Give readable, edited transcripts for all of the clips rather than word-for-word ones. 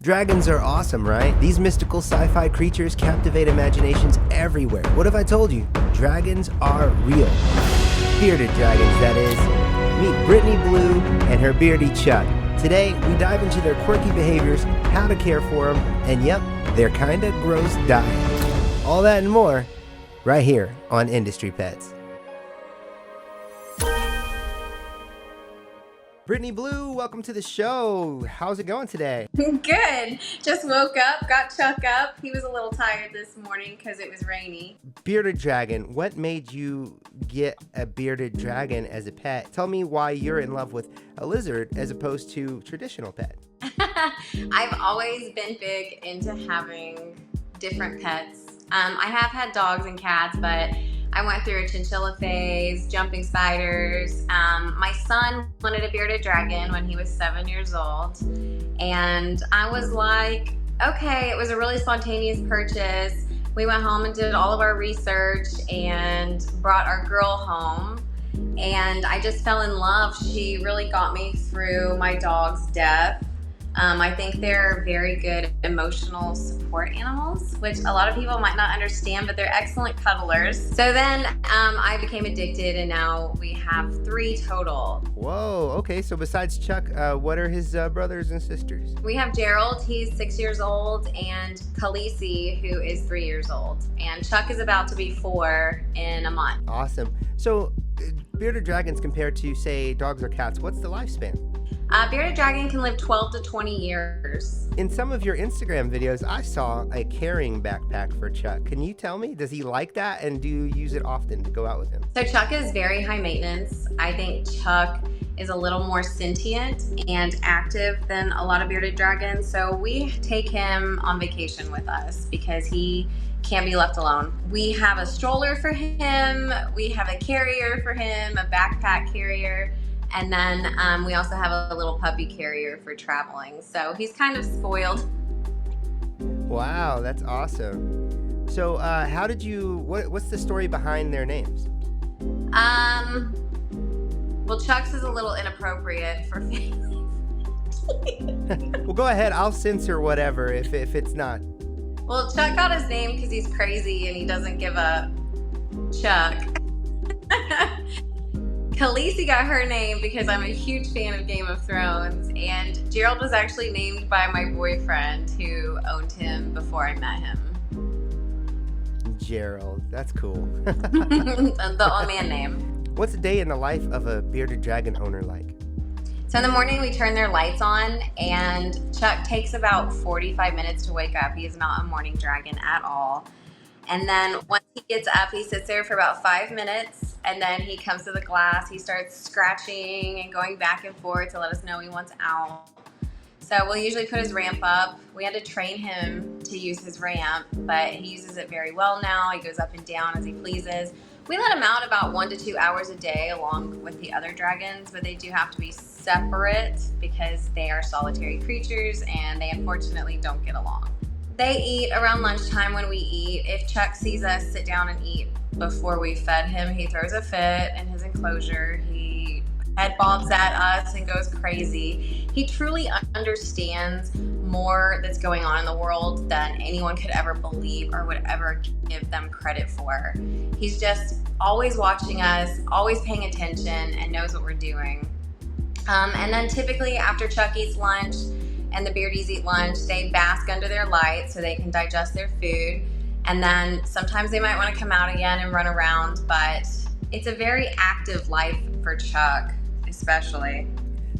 Dragons are awesome, right? These mystical sci-fi creatures captivate imaginations everywhere. What if I told you? Dragons are real. Bearded dragons, that is. Meet Brittany Blue and her beardy Chuck. Today, we dive into their quirky behaviors, how to care for them, and yep, their kinda gross diet. All that and more, right here on Industry Pets. Brittany Blue, welcome to the show. How's it going today? Good. Just woke up, got Chuck up. He was a little tired this morning because it was rainy. Bearded dragon, what made you get a bearded dragon as a pet? Tell me why you're in love with a lizard as opposed to traditional pet. I've always been big into having different pets. I have had dogs and cats, but I went through a chinchilla phase, jumping spiders. My son wanted a bearded dragon when he was 7 years old. And I was like, okay, it was a really spontaneous purchase. We went home and did all of our research and brought our girl home. And I just fell in love. She really got me through my dog's death. I think they're very good emotional support animals, which a lot of people might not understand, but they're excellent cuddlers. So then I became addicted, and now we have 3 total. Whoa, okay, so besides Chuck, what are his brothers and sisters? We have Gerald, he's 6 years old, and Khaleesi, who is 3 years old. And Chuck is about to be 4 in a month. Awesome. So bearded dragons compared to, say, dogs or cats, what's the lifespan? Bearded dragon can live 12 to 20 years. In some of your Instagram videos, I saw a carrying backpack for Chuck. Can you tell me, does he like that, and do you use it often to go out with him? So Chuck is very high maintenance. I think Chuck is a little more sentient and active than a lot of bearded dragons. So we take him on vacation with us because he can't be left alone. We have a stroller for him. We have a carrier for him, a backpack carrier. And then we also have a little puppy carrier for traveling. So he's kind of spoiled. Wow, that's awesome. So how did you, what's the story behind their names? Well, Chuck's is a little inappropriate for family. Well, go ahead. I'll censor whatever if it's not. Well, Chuck got his name because he's crazy and he doesn't give up. Chuck. Khaleesi got her name because I'm a huge fan of Game of Thrones, and Gerald was actually named by my boyfriend who owned him before I met him. Gerald, that's cool. The old man name. What's a day in the life of a bearded dragon owner like? So in the morning we turn their lights on, and Chuck takes about 45 minutes to wake up. He is not a morning dragon at all. And then once he gets up, he sits there for about 5 minutes, and then he comes to the glass. He starts scratching and going back and forth to let us know he wants out. So we'll usually put his ramp up. We had to train him to use his ramp, but he uses it very well now. He goes up and down as he pleases. We let him out about 1 to 2 hours a day along with the other dragons, but they do have to be separate because they are solitary creatures and they unfortunately don't get along. They eat around lunchtime when we eat. If Chuck sees us sit down and eat before we fed him, he throws a fit in his enclosure. He head bobs at us and goes crazy. He truly understands more that's going on in the world than anyone could ever believe or would ever give them credit for. He's just always watching us, always paying attention, and knows what we're doing. And then typically after Chuck eats lunch, and the beardies eat lunch, they bask under their light so they can digest their food. And then sometimes they might want to come out again and run around, but it's a very active life for Chuck, especially.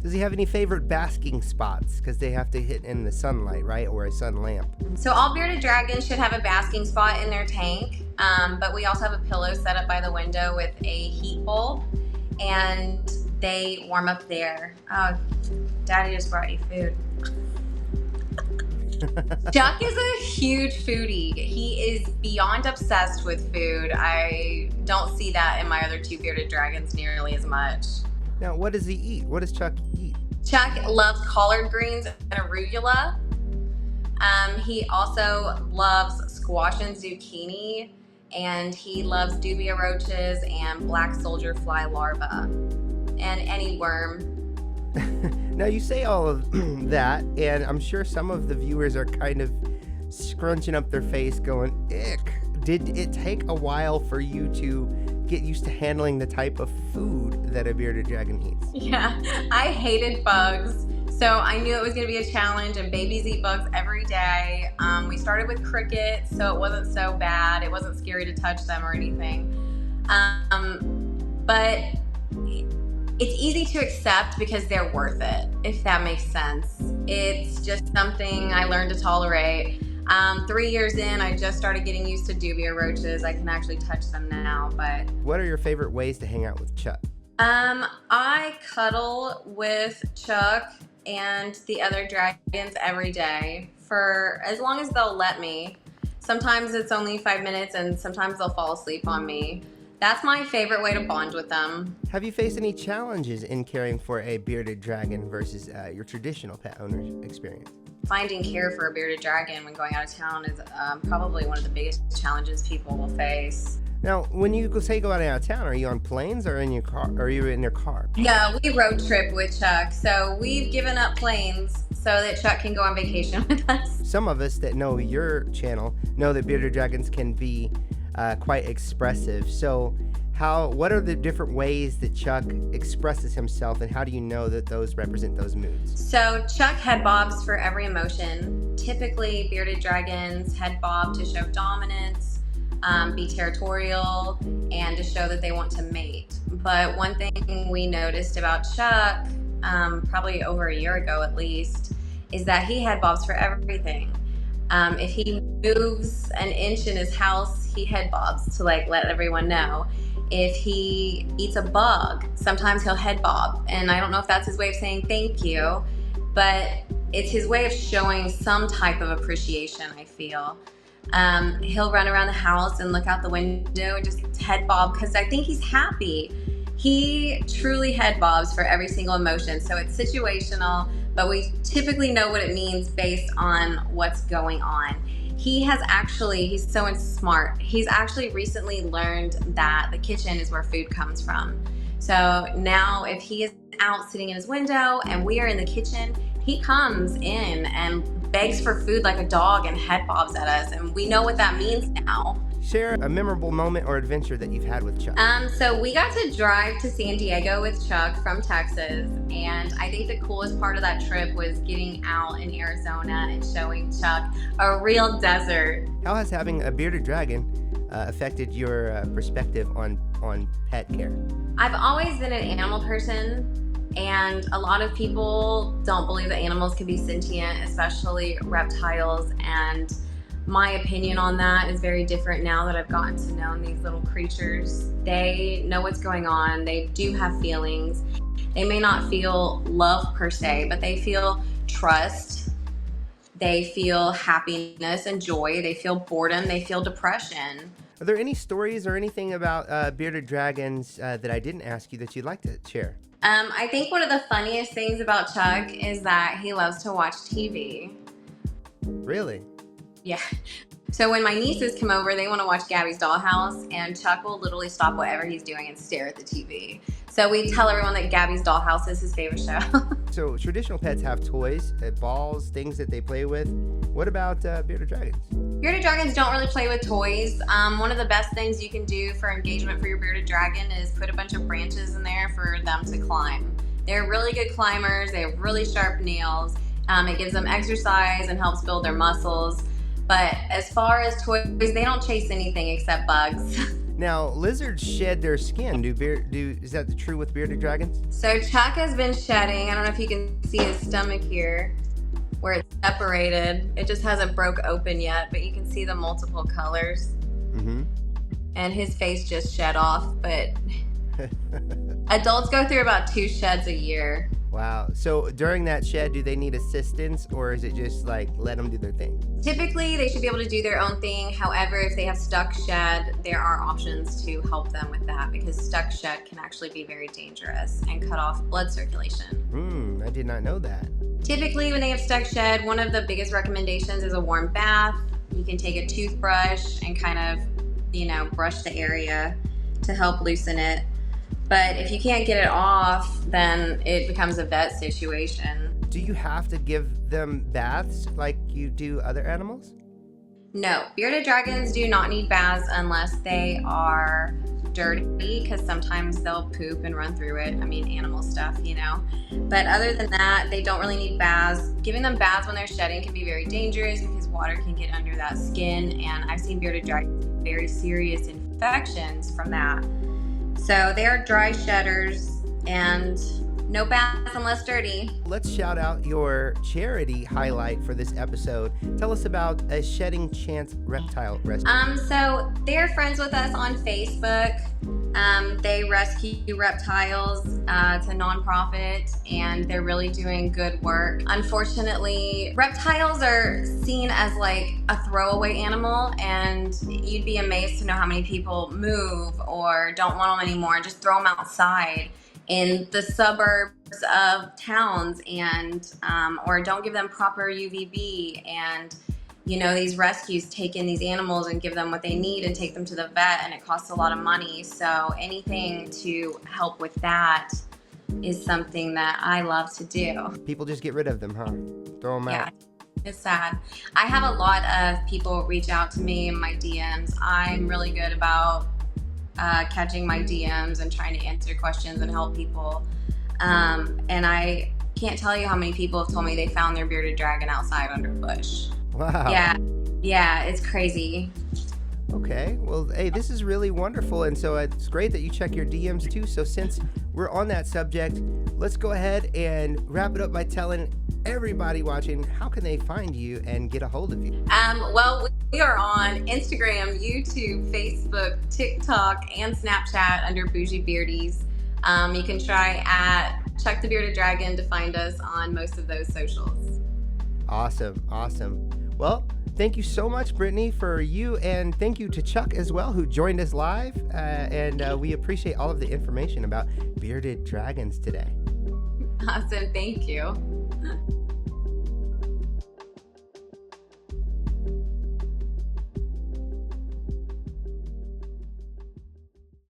Does he have any favorite basking spots? Because they have to hit in the sunlight, right? Or a sun lamp. So all bearded dragons should have a basking spot in their tank, but we also have a pillow set up by the window with a heat bulb, and they warm up there. Oh, Daddy just brought you food. Chuck is a huge foodie. He is beyond obsessed with food. I don't see that in my other 2 bearded dragons nearly as much. Now, what does he eat? What does Chuck eat? Chuck loves collard greens and arugula. He also loves squash and zucchini, and he loves dubia roaches and black soldier fly larvae, and any worm. Now, you say all of that, and I'm sure some of the viewers are kind of scrunching up their face going, ick. Did it take a while for you to get used to handling the type of food that a bearded dragon eats? Yeah, I hated bugs. So I knew it was going to be a challenge, and babies eat bugs every day. We started with crickets, so it wasn't so bad. It wasn't scary to touch them or anything. But it's easy to accept because they're worth it, if that makes sense. It's just something I learned to tolerate. 3 years in, I just started getting used to dubia roaches. I can actually touch them now, but... What are your favorite ways to hang out with Chuck? I cuddle with Chuck and the other dragons every day for as long as they'll let me. Sometimes it's only 5 minutes, and sometimes they'll fall asleep on me. That's my favorite way to bond with them. Have you faced any challenges in caring for a bearded dragon versus your traditional pet owner experience? Finding care for a bearded dragon when going out of town is probably one of the biggest challenges people will face. Now, when you go out of town, are you on planes or in your car? Or are you in your car? No, we road trip with Chuck, so we've given up planes so that Chuck can go on vacation with us. Some of us that know your channel know that bearded dragons can be quite expressive. So what are the different ways that Chuck expresses himself, and how do you know that those represent those moods? So Chuck head bobs for every emotion. Typically, bearded dragons head bob to show dominance, be territorial, and to show that they want to mate. But one thing we noticed about Chuck, probably over a year ago at least, is that he head bobs for everything. If he moves an inch in his house, he head bobs to let everyone know. If he eats a bug, sometimes he'll head bob. And I don't know if that's his way of saying thank you, but it's his way of showing some type of appreciation, I feel. He'll run around the house and look out the window and just head bob because I think he's happy. He truly head bobs for every single emotion. So it's situational, but we typically know what it means based on what's going on. He's so smart. He's actually recently learned that the kitchen is where food comes from. So now if he is out sitting in his window and we are in the kitchen, he comes in and begs for food like a dog and head bobs at us, and we know what that means now. Share a memorable moment or adventure that you've had with Chuck. So we got to drive to San Diego with Chuck from Texas, and I think the coolest part of that trip was getting out in Arizona and showing Chuck a real desert. How has having a bearded dragon affected your perspective on pet care? I've always been an animal person, and a lot of people don't believe that animals can be sentient, especially reptiles, and my opinion on that is very different now that I've gotten to know these little creatures. They know what's going on. They do have feelings. They may not feel love per se, but they feel trust. They feel happiness and joy. They feel boredom. They feel depression. Are there any stories or anything about bearded dragons that I didn't ask you that you'd like to share? I think one of the funniest things about Chuck is that he loves to watch TV. Really? Yeah. So when my nieces come over, they want to watch Gabby's Dollhouse, and Chuck will literally stop whatever he's doing and stare at the TV. So we tell everyone that Gabby's Dollhouse is his favorite show. So traditional pets have toys, balls, things that they play with. What about bearded dragons? Bearded dragons don't really play with toys. One of the best things you can do for engagement for your bearded dragon is put a bunch of branches in there for them to climb. They're really good climbers. They have really sharp nails. It gives them exercise and helps build their muscles. But as far as toys, they don't chase anything except bugs. Now, lizards shed their skin. Is that true with bearded dragons? So Chuck has been shedding. I don't know if you can see his stomach here where it's separated. It just hasn't broke open yet, but you can see the multiple colors. Mm-hmm. And his face just shed off, but adults go through about 2 sheds a year. Wow. So during that shed, do they need assistance, or is it just let them do their thing? Typically, they should be able to do their own thing. However, if they have stuck shed, there are options to help them with that, because stuck shed can actually be very dangerous and cut off blood circulation. I did not know that. Typically, when they have stuck shed, one of the biggest recommendations is a warm bath. You can take a toothbrush and kind of, brush the area to help loosen it. But if you can't get it off, then it becomes a vet situation. Do you have to give them baths like you do other animals? No, bearded dragons do not need baths unless they are dirty, because sometimes they'll poop and run through it. I mean, animal stuff, you know. But other than that, they don't really need baths. Giving them baths when they're shedding can be very dangerous because water can get under that skin, and I've seen bearded dragons with very serious infections from that. So they are dry shedders, and no baths unless dirty. Let's shout out your charity highlight for this episode. Tell us about a Shedding Chance reptile rescue. So they're friends with us on Facebook. They rescue reptiles. It's a nonprofit, and they're really doing good work. Unfortunately, reptiles are seen as like a throwaway animal, and you'd be amazed to know how many people move or don't want them anymore and just throw them outside in the suburbs of towns, and or don't give them proper UVB. And you know, these rescues take in these animals and give them what they need and take them to the vet, and it costs a lot of money. So anything to help with that is something that I love to do. People just get rid of them, huh? Throw them out. Yeah, it's sad. I have a lot of people reach out to me in my DMs. I'm really good about catching my DMs and trying to answer questions and help people. And I can't tell you how many people have told me they found their bearded dragon outside under a bush. Wow. Yeah, it's crazy. Okay, well, hey, this is really wonderful, and so it's great that you check your DMs too. So since we're on that subject, let's go ahead and wrap it up by telling everybody watching how can they find you and get a hold of you. Well, we are on Instagram, YouTube, Facebook, TikTok, and Snapchat under Bougie Beardies. You can try at Chuck the Bearded Dragon to find us on most of those socials. Awesome. Well, thank you so much, Brittany, for you, and thank you to Chuck as well, who joined us live, and we appreciate all of the information about bearded dragons today. Awesome, thank you.